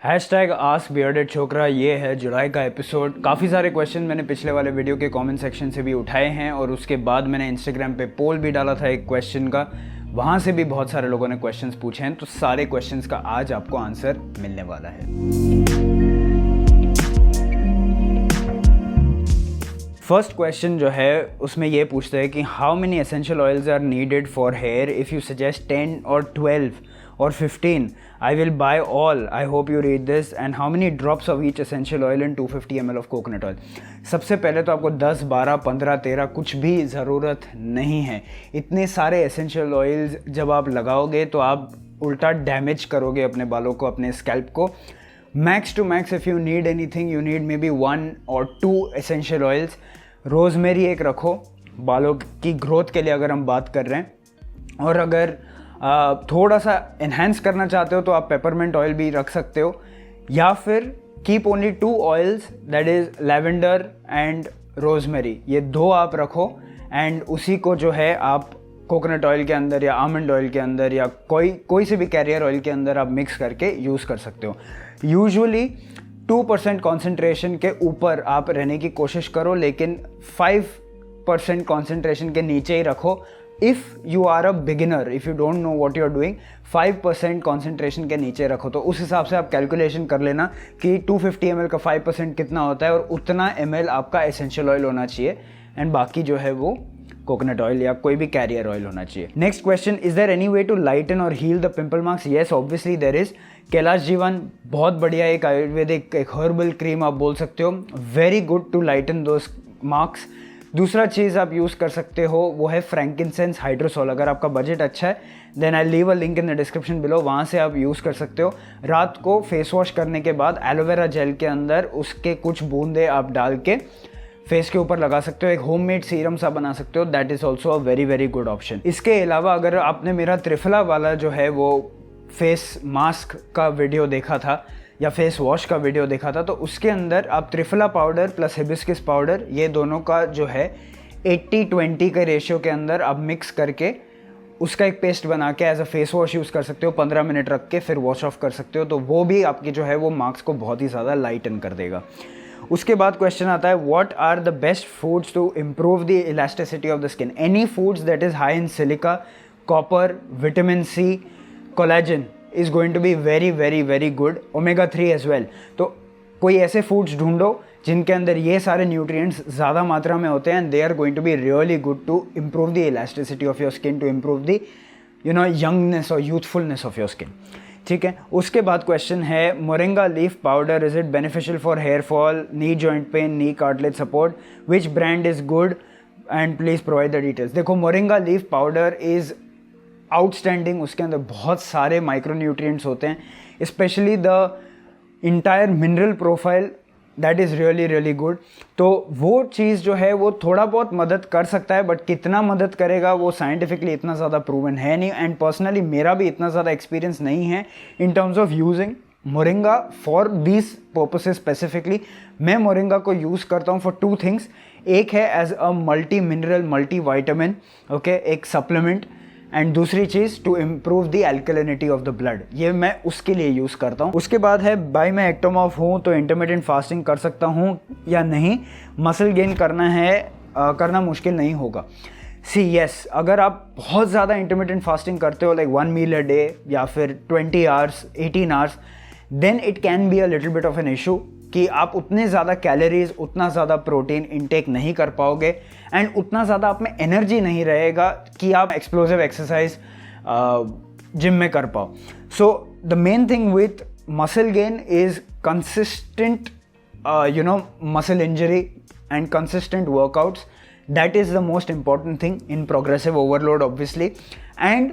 Hashtag ask bearded छोकरा, ये है जुलाई का एपिसोड। काफ़ी सारे क्वेश्चन मैंने पिछले वाले वीडियो के कमेंट सेक्शन से भी उठाए हैं और उसके बाद मैंने इंस्टाग्राम पे पोल भी डाला था एक क्वेश्चन का, वहाँ से भी बहुत सारे लोगों ने क्वेश्चंस पूछे हैं। तो सारे क्वेश्चंस का आज आपको आंसर मिलने वाला है। फर्स्ट क्वेश्चन जो है उसमें ये पूछता है कि how many essential oils are needed for hair, if you suggest 10 और 12 or 15, I will buy all. I hope you read this. And how many drops of each essential oil in 250 ml of coconut oil? सबसे पहले तो आपको 10, 12, 15, 13 कुछ भी ज़रूरत नहीं है। इतने सारे एसेंशियल ऑयल्स जब आप लगाओगे तो आप उल्टा डैमेज करोगे अपने बालों को, अपने स्कैल्प को। Max to max if you need anything, you need may be 1 or 2 essential oils. Rosemary एक रखो बालों की ग्रोथ के लिए अगर हम बात कर रहे हैं, और अगर थोड़ा सा इन्हेंस करना चाहते हो तो आप पेपरमेंट ऑयल भी रख सकते हो, या फिर keep only 2 oils, that is lavender and rosemary. ये 2 आप रखो एंड उसी को जो है आप कोकोनट ऑयल के अंदर या आमंड ऑयल के अंदर या कोई से भी कैरियर ऑयल के अंदर आप मिक्स करके यूज़ कर सकते हो। यूजुअली 2% कॉन्सेंट्रेशन के ऊपर आप रहने की कोशिश करो, लेकिन 5% कॉन्सेंट्रेशन के नीचे ही रखो। If you are a beginner, if you don't know what you are doing, 5% concentration के नीचे रखो। तो उस हिसाब से आप कैलकुलेशन कर लेना कि 250 ml का 5% कितना होता है, और उतना ml आपका एसेंशियल ऑयल होना चाहिए, एंड बाकी जो है वो कोकोनट ऑयल या कोई भी कैरियर ऑयल होना चाहिए। Next question, is there any way to lighten और heal the pimple marks? Yes, obviously there is. Kailash Jeevan बहुत बढ़िया एक आयुर्वेदिक एक हर्बल क्रीम आप बोल सकते हो, very good to lighten those marks. दूसरा चीज़ आप यूज़ कर सकते हो वो है फ्रैंकिनसेंस हाइड्रोसोल। अगर आपका बजट अच्छा है then I leave a link in the description below, वहाँ से आप यूज़ कर सकते हो। रात को फेस वॉश करने के बाद एलोवेरा जेल के अंदर उसके कुछ बूंदे आप डाल के फेस के ऊपर लगा सकते हो, एक होममेड सीरम सा बना सकते हो। That is also a very very good option. इसके अलावा अगर आपने मेरा त्रिफला वाला जो है वो फेस मास्क का वीडियो देखा था या फेस वॉश का वीडियो देखा था, तो उसके अंदर आप triphala powder plus hibiscus powder, ये दोनों का जो है 80-20 के रेशियो के अंदर आप मिक्स करके उसका एक पेस्ट बना के as a face wash use कर सकते हो। 15 मिनट रख के फिर वॉश ऑफ कर सकते हो, तो वो भी आपकी जो है वो मार्क्स को बहुत ही ज़्यादा लाइटन कर देगा। उसके बाद क्वेश्चन आता है, what are the best foods to improve the elasticity of the skin? Any foods that is high in silica, copper, vitamin C, collagen is going to be very very very good, omega 3 as well। तो कोई ऐसे foods ढूंढो जिनके अंदर ये सारे nutrients ज़्यादा मात्रा में होते हैं, and they are going to be really good to improve the elasticity of your skin, to improve the youngness और यूथफुलनेस ऑफ योर स्किन। ठीक है। उसके बाद क्वेश्चन है, moringa leaf powder, is it beneficial for hair fall, knee joint pain, knee cartilage support, which brand is good and please provide the details? देखो, moringa leaf powder is outstanding. उसके अंदर बहुत सारे माइक्रोन्यूट्रिएंट्स होते हैं, specially the entire mineral profile that is really really good. तो वो चीज़ जो है वो थोड़ा बहुत मदद कर सकता है, बट कितना मदद करेगा वो साइंटिफिकली इतना ज़्यादा प्रूवन है नहीं, एंड पर्सनली मेरा भी इतना ज़्यादा एक्सपीरियंस नहीं है in terms of using moringa for these purposes specifically. मैं मोरिंगा को यूज़ करता हूँ फॉर 2 थिंग्स। एक है as a multi mineral multi vitamin, okay, एक सप्लीमेंट, एंड दूसरी चीज़ to improve the alkalinity of the blood, ये मैं उसके लिए यूज़ करता हूँ। उसके बाद है, बाय मैं एक्टोमॉर्फ हूँ तो इंटरमिटेंट फास्टिंग कर सकता हूँ या नहीं? मसल गेन करना है, करना मुश्किल नहीं होगा। सी यस, अगर आप बहुत ज़्यादा इंटरमिटेंट फास्टिंग करते हो, लाइक 1 मील अ डे या फिर 20 hours 18 hours, then it can be a little bit of an issue कि आप उतने ज़्यादा कैलोरीज, उतना ज़्यादा प्रोटीन इनटेक नहीं कर पाओगे, एंड उतना ज़्यादा आप में एनर्जी नहीं रहेगा कि आप एक्सप्लोसिव एक्सरसाइज जिम में कर पाओ। So the main thing with muscle gain is consistent muscle injury and consistent workouts. That is the most important thing in progressive overload obviously, and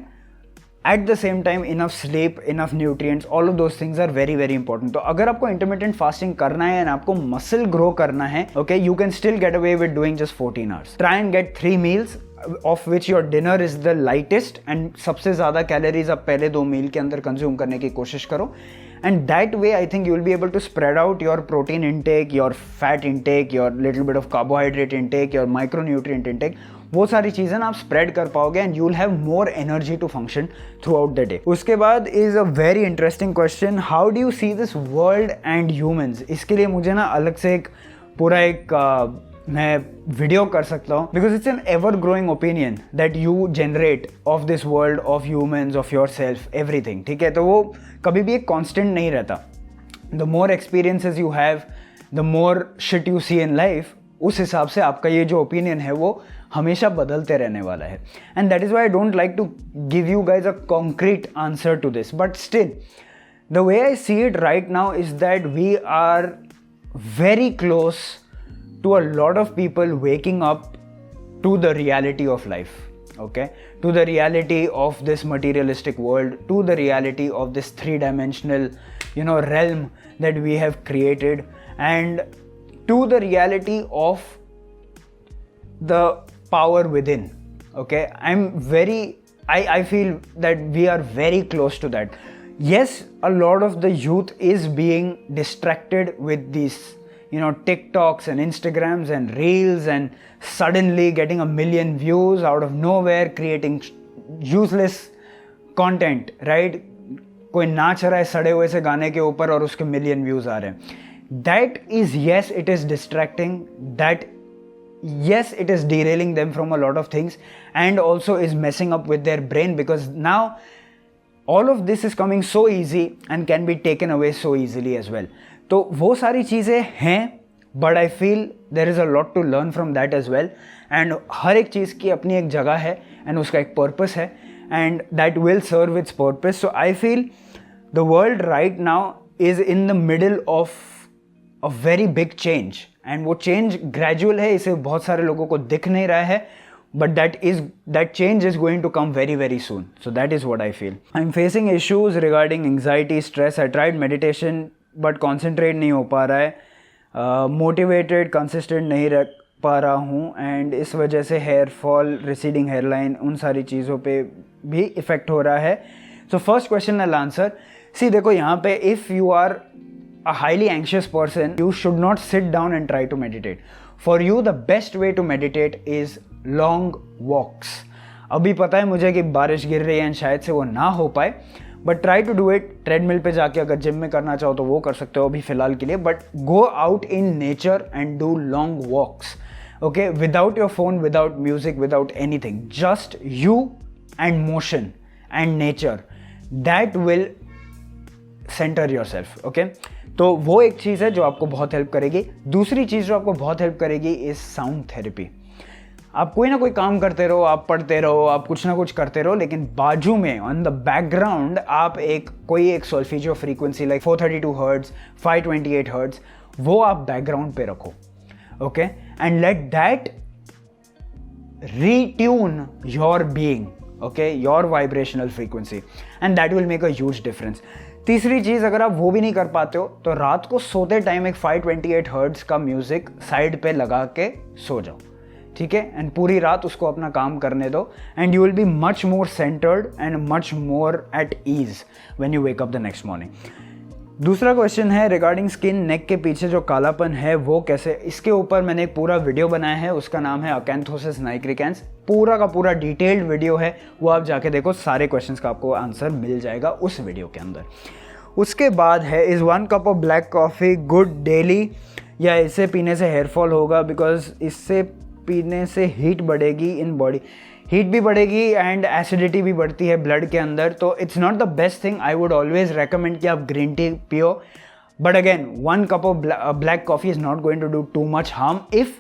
at the same time enough sleep, enough nutrients, all of those things are very very important। तो अगर आपको intermittent fasting करना है and आपको muscle grow करना है, okay, you can still get away with doing just 14 hours। Try and get 3 meals of which your dinner is the lightest, and सबसे ज़्यादा कैलोरीज आप पहले 2 मील के अंदर कंज्यूम करने की कोशिश करो, and that way I think you will be able to spread out your protein intake, your fat intake, your little bit of carbohydrate intake, your micronutrient intake वो सारी चीज़ें ना आप स्प्रेड कर पाओगे and you will have more energy to function throughout the day. उसके बाद is a very interesting question, how do you see this world and humans. इसके लिए मुझे ना अलग से एक पूरा मैं वीडियो कर सकता हूँ, because it's an ever growing opinion that you generate of this world, of humans, of your self, everything, ठीक है। तो वो कभी भी एक कॉन्स्टेंट नहीं रहता। The more experiences you have, the more shit you see in life, उस हिसाब से आपका ये जो ओपिनियन है वो हमेशा बदलते रहने वाला है। And that is why I don't like to give you guys a concrete answer to this, but still the way I see it right now is that we are very close to a lot of people waking up to the reality of life, okay, to the reality of this materialistic world, to the reality of this three-dimensional, realm that we have created, and to the reality of the power within, okay. I feel that we are very close to that. Yes, a lot of the youth is being distracted with these, TikToks and Instagrams and Reels, and suddenly getting a million views out of nowhere, creating useless content, right? कोई नाच रहा है सड़े हुए से गाने के ऊपर और उसके million views आ रहे हैं. That is, yes, it is distracting. That, yes, it is derailing them from a lot of things, and also is messing up with their brain, because now all of this is coming so easy and can be taken away so easily as well. तो वो सारी चीज़ें हैं, but I feel there is a lot to learn from that as well. And हर एक चीज़ की अपनी एक जगह है and उसका एक purpose है, and that will serve its purpose. So I feel the world right now is in the middle of a very big change, and वो change gradual है, इसे बहुत सारे लोगों को दिख नहीं रहा है, but that change is going to come very, very soon. So that is what I feel. I'm facing issues regarding anxiety, stress. I tried meditation, but concentrate नहीं हो पा रहा है, motivated, consistent नहीं रह पा रहा हूँ, and इस वजह से hair fall, receding hairline, उन सारी चीज़ों पे भी effect हो रहा है. So first question I'll answer. See, देखो यहाँ पे, if you are a highly anxious person, you should not sit down and try to meditate. For you, the best way to meditate is long walks. अभी पता है मुझे कि बारिश गिर रही है and शायद से वो ना हो पाए, but try to do it. Treadmill पे जाके अगर जिम में करना चाहो तो वो कर सकते हो अभी फ़िलहाल के लिए, but go out in nature and do long walks, okay, without your phone, without music, without anything, just you and motion and nature. That will center yourself, okay. तो वो एक चीज़ है जो आपको बहुत हेल्प करेगी. दूसरी चीज़ जो आपको बहुत हेल्प करेगी इज़ साउंड थेरेपी. आप कोई ना कोई काम करते रहो, आप पढ़ते रहो, आप कुछ ना कुछ करते रहो, लेकिन बाजू में ऑन द बैकग्राउंड आप कोई एक सोल्फिजियो फ्रीक्वेंसी लाइक 432 हर्ट्ज, 528 हर्ट्ज, वो आप बैकग्राउंड पे रखो, okay, and let that retune your being, okay, your vibrational frequency, and that will make a huge difference. तीसरी चीज़, अगर आप वो भी नहीं कर पाते हो तो रात को सोते टाइम एक 528 हर्ट्ज का म्यूज़िक साइड पे लगा के सो जाओ, ठीक है, एंड पूरी रात उसको अपना काम करने दो, and you will be much more centered and much more at ease when you wake up the next morning. दूसरा क्वेश्चन है रिगार्डिंग स्किन, नेक के पीछे जो कालापन है वो कैसे. इसके ऊपर मैंने एक पूरा वीडियो बनाया है, उसका नाम है अकैंथोसिस नाइग्रिकेंस. पूरा का पूरा डिटेल्ड वीडियो है, वो आप जाके देखो, सारे क्वेश्चंस का आपको आंसर मिल जाएगा उस वीडियो के अंदर. उसके बाद है, is 1 cup of black coffee good daily, या इसे पीने से हेयर फॉल होगा, बिकॉज इससे पीने से हीट बढ़ेगी इन बॉडी. हीट भी बढ़ेगी एंड एसिडिटी भी बढ़ती है ब्लड के अंदर, तो it's not the best thing. I would always recommend कि आप ग्रीन टी पियो, but again 1 cup of black coffee is not going to do too much harm if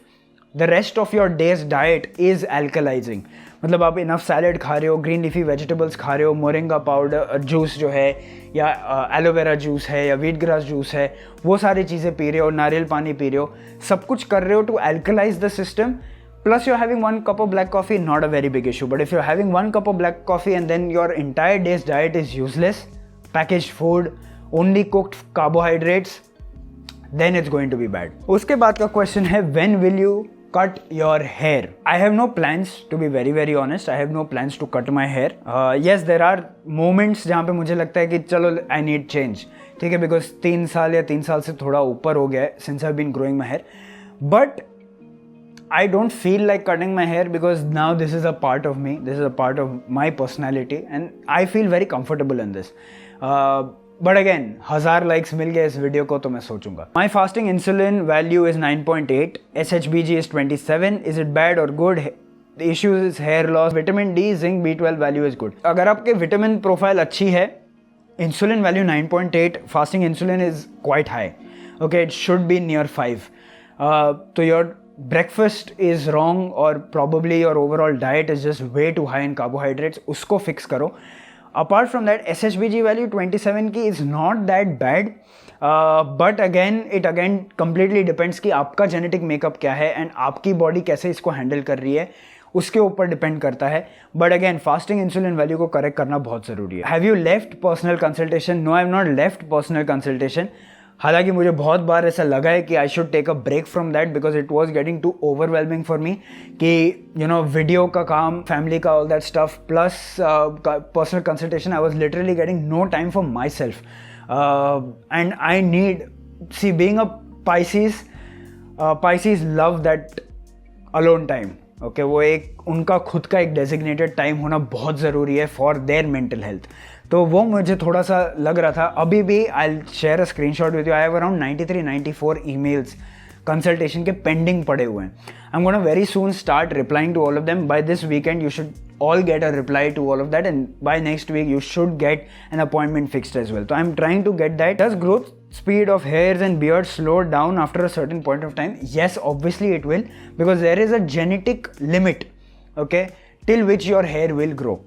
the rest of your day's diet is alkalising. मतलब आप enough salad खा रहे हो, green leafy vegetables खा रहे हो, मोरिंगा पाउडर जूस जो है, या एलोवेरा जूस है, या व्हीट ग्रास जूस है, वो सारी चीज़ें पी रहे हो, नारियल पानी पी रहे हो, सब कुछ कर रहे हो to alkalise the system. Plus you're having 1 cup of black coffee, not a very big issue. But if you're having 1 cup of black coffee and then your entire day's diet is useless, packaged food, only cooked carbohydrates, then it's going to be bad. उसके बाद का question है, when will you cut your hair? I have no plans, to be very very honest. I have no plans to cut my hair. Yes, there are moments जहाँ पे मुझे लगता है कि चलो I need change, ठीक है, because 3 साल या 3 साल से थोड़ा ऊपर हो गया है since I've been growing my hair. But I don't feel like cutting my hair because now this is a part of me, this is a part of my personality and I feel very comfortable in this. But again, 1000 likes मिल गए इस video को तो मैं सोचूंगा. My fasting insulin value is 9.8, SHBG is 27. Is it bad or good? The issue is hair loss. Vitamin D, zinc, B12 value is good. अगर आपके vitamin profile अच्छी है, insulin value 9.8, fasting insulin is quite high. Okay, it should be near 5. So your breakfast is wrong or probably your overall diet is just way too high in carbohydrates. उसको fix करो. Apart from that, SHBG value 27 की is not that bad. But again, it again completely depends कि आपका genetic makeup क्या है and आपकी body कैसे इसको handle कर रही है, उसके ऊपर डिपेंड करता है. But again fasting insulin value को करेक्ट करना बहुत ज़रूरी है. Have you left personal consultation? No, I have not left personal consultation. हालांकि मुझे बहुत बार ऐसा लगा है कि I should take a break from that because it was getting too overwhelming for me कि यू नो वीडियो का काम, फैमिली का, all that stuff plus personal consultation. I was literally getting no time for myself and I need see being a Pisces love that alone time. Okay, वो एक उनका खुद का एक designated time होना बहुत ज़रूरी है फॉर देयर मेंटल हेल्थ. तो वो मुझे थोड़ा सा लग रहा था. अभी भी I share a screenshot with you. I have around 93-94 emails consultation के पेंडिंग पड़े हुए हैं. I am gonna very soon start replying to all of them. By this weekend you should all get a reply to all of that and by next week you should get an appointment fixed as well. So I'm trying to get that. Does growth speed of hairs and beards slow down after a certain point of time? Yes, obviously it will, because there is a genetic limit, okay, till which your hair will grow.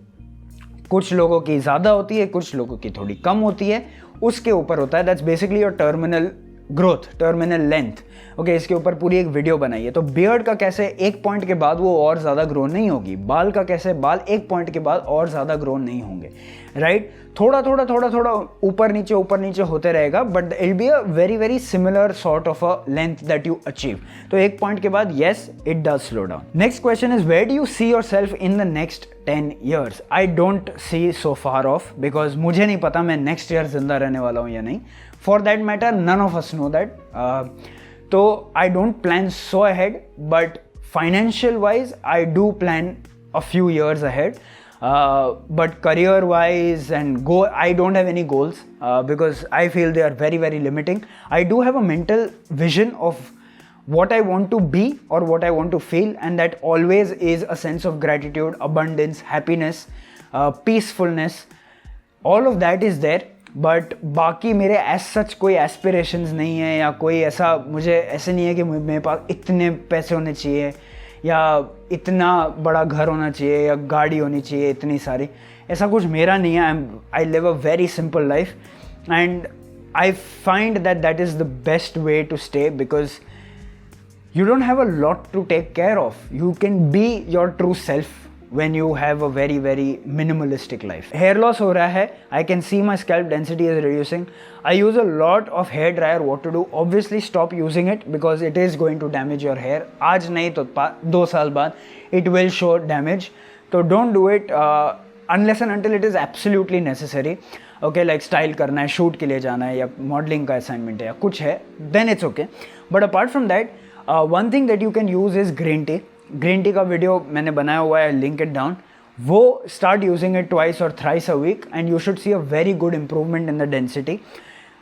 कुछ लोगों की ज़्यादा होती है, कुछ लोगों की थोड़ी कम होती है, उसके ऊपर होता है. That's basically your terminal growth, terminal length. Okay, इसके ऊपर पूरी एक वीडियो बनाई है. तो बियर्ड का कैसे एक पॉइंट के बाद वो और ज़्यादा ग्रो नहीं होगी. बाल का कैसे बाल एक पॉइंट के बाद और ज़्यादा ग्रो नहीं होंगे, राइट. थोड़ा थोड़ा ऊपर नीचे होते रहेगा, but it be a very very similar sort of a length that you achieve. तो एक पॉइंट के बाद yes, it does slow down. Next question is where do you see yourself in the next 10 years? I don't see so far off because मुझे नहीं पता मैं next year जिंदा रहने वाला हूँ या नहीं. For that matter, none of us know that. So I don't plan so ahead, but financial wise, I do plan a few years ahead. But career wise and I don't have any goals because I feel they are very, very limiting. I do have a mental vision of what I want to be or what I want to feel, and that always is a sense of gratitude, abundance, happiness, peacefulness. All of that is there. But बाकी मेरे as such कोई aspirations नहीं है या कोई ऐसा, मुझे ऐसे नहीं है कि मेरे पास इतने पैसे होने चाहिए या इतना बड़ा घर होना चाहिए या गाड़ी होनी चाहिए इतनी सारी. ऐसा कुछ मेरा नहीं है. I live a very simple life and I find that is the best way to stay because you don't have a lot to take care of. You can be your true self when you have a very very minimalistic life. Hair loss हो रहा है. I can see my scalp density is reducing. I use a lot of hair dryer. What to do? Obviously stop using it because it is going to damage your hair. आज नहीं तो 2 साल बाद it will show damage. So don't do it unless and until it is absolutely necessary. Okay, like style करना है, shoot के लिए जाना है या modeling का assignment है या कुछ है, then it's okay. But apart from that, one thing that you can use is green tea. Green tea का वीडियो मैंने बनाया हुआ है, लिंक इट डाउन. वो स्टार्ट यूजिंग इट ट्वाइस और thrice a week and you should see a very good improvement in the density.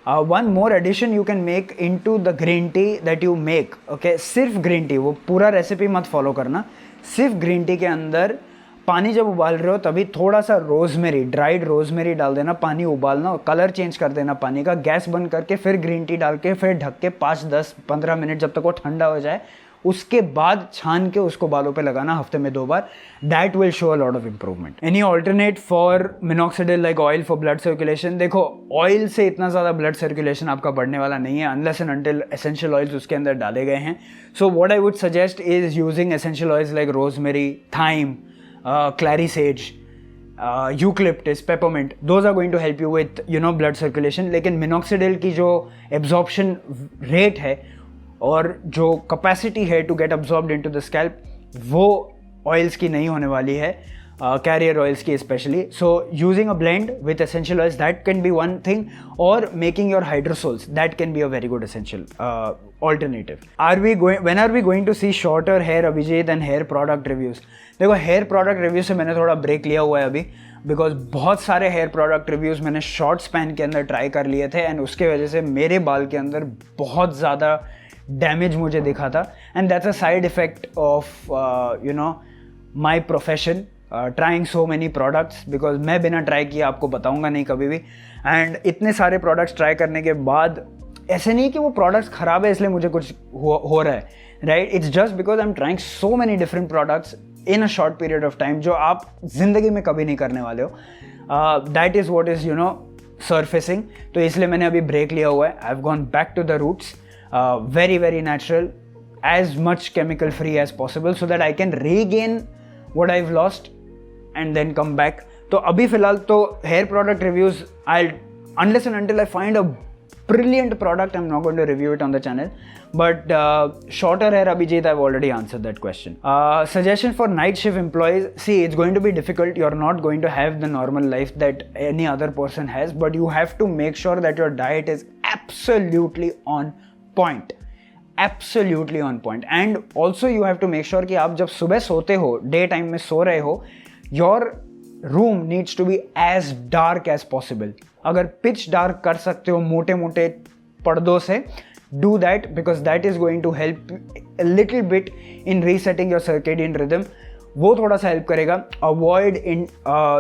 One more addition you can make in to the green tea that you make. Okay, सिर्फ green tea, वो पूरा recipe मत follow करना. सिर्फ green T के अंदर पानी जब उबाल रहे हो तभी थोड़ा सा रोजमेरी, ड्राइड रोजमेरी डाल देना. पानी उबालना और कलर चेंज कर देना पानी का. गैस बंद करके फिर ग्रीन टी डाल के फिर ढक के 5-10-15 मिनट जब तक वो ठंडा हो जाए, उसके बाद छान के उसको बालों पे लगाना हफ्ते में 2 बार. That will show a lot of improvement. Any alternate for minoxidil like oil for blood circulation? देखो, ऑयल से इतना ज़्यादा ब्लड सर्कुलेशन आपका बढ़ने वाला नहीं है unless and until essential oils उसके अंदर डाले गए हैं. So what I would suggest is using essential oils like rosemary, thyme, clary sage, eucalyptus, peppermint. Those are going to help you with blood circulation. लेकिन मिनॉक्सिडिल की जो absorption rate है और जो कैपेसिटी है to get absorbed into the scalp, वो oils की नहीं होने वाली है. carrier oils की especially. So using a blend with essential oils, that can be one thing, or making your hydrosols, that can be a very good essential alternative. When are we going to see shorter hair Abhijit and hair product reviews? देखो hair product review से मैंने थोड़ा break लिया हुआ है अभी, because बहुत सारे हेयर प्रोडक्ट रिव्यूज़ मैंने शॉर्ट स्पैन के अंदर ट्राई कर लिए थे एंड उसके वजह से मेरे बाल के अंदर बहुत ज़्यादा डैमेज मुझे दिखा था, and that's a side effect of you know my profession trying so many products, because मैं बिना ट्राई किए आपको बताऊंगा नहीं कभी भी. एंड इतने सारे प्रोडक्ट्स ट्राई करने के बाद ऐसे नहीं कि वो प्रोडक्ट्स ख़राब है इसलिए मुझे कुछ हो रहा है, right. It's just because I am trying so many different products in a short period of time, जो आप ज़िंदगी में कभी नहीं करने वाले हो. That is what is you know surfacing. तो इसलिए मैंने अभी ब्रेक लिया हुआ है. I have gone back to the roots, very very natural, as much chemical free as possible, so that I can regain what I've lost and then come back. तो अभी फ़िलहाल तो hair product reviews, unless and until I find a brilliant product, I'm not going to review it on the channel. But shorter hair Abhijit, I've already answered that question. Suggestion for night shift employees. See, it's going to be difficult. You're not going to have the normal life that any other person has, but you have to make sure that your diet is absolutely on point. Absolutely on point. And also you have to make sure कि आप जब सुबह सोते हो, day time में सो रहे हो, your room needs to be as dark as possible. अगर pitch dark कर सकते हो मोटे मोटे पर्दों से, do that, because that is going to help a little bit in resetting your circadian rhythm. वो थोड़ा सा help करेगा. Avoid in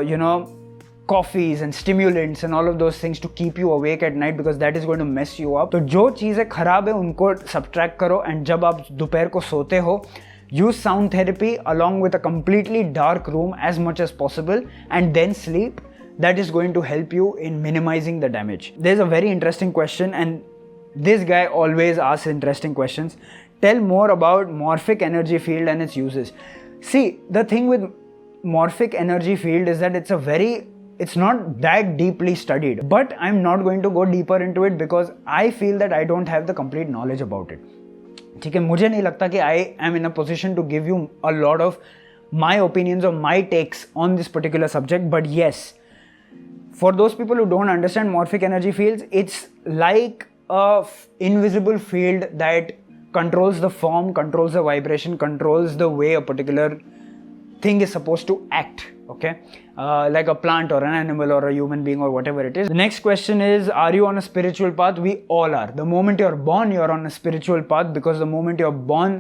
you know coffees and stimulants and all of those things to keep you awake at night, because that is going to mess you up. तो जो चीज़ें ख़राब है उनको subtract करो, and जब आप दोपहर को सोते हो, use sound therapy along with a completely dark room as much as possible, and then sleep. That is going to help you in minimizing the damage. There's a very interesting question, and this guy always asks interesting questions. Tell more about morphic energy field and its uses. See, the thing with morphic energy field is that it's not that deeply studied, but I'm not going to go deeper into it because I feel that I don't have the complete knowledge about it. ठीक है, मुझे नहीं लगता कि I am in a position to give you a lot of my opinions or my takes on this particular subject. But yes, for those people who don't understand morphic energy fields, it's like a invisible field that controls the form, controls the vibration, controls the way a particular thing is supposed to act. Okay, like a plant or an animal or a human being or whatever it is. The next question is, are you on a spiritual path? We all are. The moment you're born, you're on a spiritual path, because the moment you're born,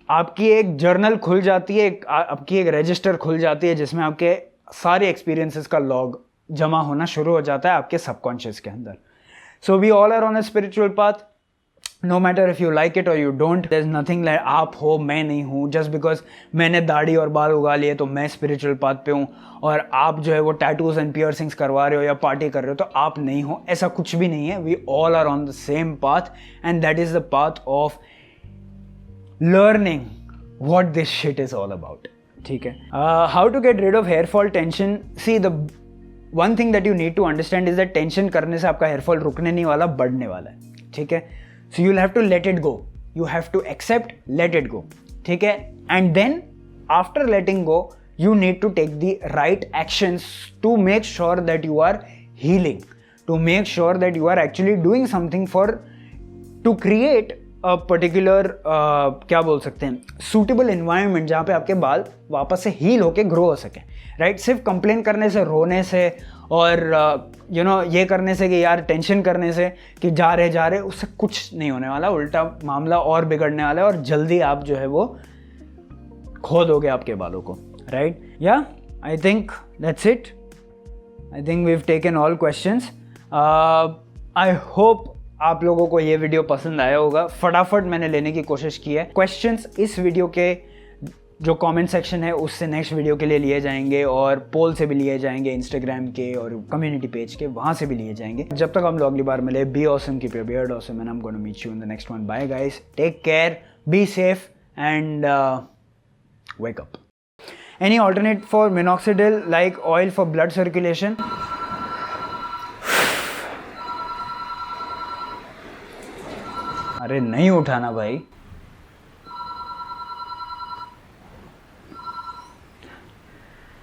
आपकी एक journal खुल जाती है, आपकी एक register खुल जाती है जिसमें आपके सारे एक्सपीरियंसेस का लॉग जमा होना शुरू हो जाता है आपके सबकॉन्शियस के अंदर. So we all are on a spiritual path. No matter if you like it or you don't, there's nothing like आप हो मैं नहीं हूँ. Just because मैंने दाढ़ी और बाल उगा लिए तो मैं spiritual path पे हूँ, और आप जो है वो tattoos and piercings करवा रहे हो या पार्टी कर रहे हो तो आप नहीं हो. ऐसा कुछ भी नहीं है. We all are on the same path, and that is the path of learning what this shit is all about. ठीक है. How to get rid of hair fall tension? See, the one thing that you need to understand is that tension करने से आपका hair fall रुकने नहीं वाला, बढ़ने वाला है. ठीक है. So you'll have to let it go. You have to accept, let it go. ठीक है? And then after letting go, you need to take the right actions to make sure that you are healing, to make sure that you are actually doing something to create a particular क्या बोल सकते हैं, suitable environment जहाँ पे आपके बाल वापस से heal होके grow हो सके. राइट. सिर्फ कंप्लेन करने से, रोने से और यू नो ये करने से कि यार टेंशन करने से कि जा रहे उससे कुछ नहीं होने वाला. उल्टा मामला और बिगड़ने वाला है और जल्दी आप जो है वो खो दोगे आपके बालों को. राइट. या I think that's it. I think we have taken all questions. I hope आप लोगों को ये वीडियो पसंद आया होगा. फटाफट मैंने लेने की कोशिश की है. क्वेश्चंस इस वीडियो के जो कमेंट सेक्शन है उससे नेक्स्ट वीडियो के लिए लिए जाएंगे, और पोल से भी लिए जाएंगे, इंस्टाग्राम के और कम्युनिटी पेज के, वहाँ से भी लिए जाएंगे. जब तक हम लोग अगली बार मिले, be awesome, keep your beard awesome, and I am gonna meet you in the next one. Bye guys, take care, be safe and wake up. Any alternate for minoxidil like oil for blood circulation? अरे नहीं उठाना भाई.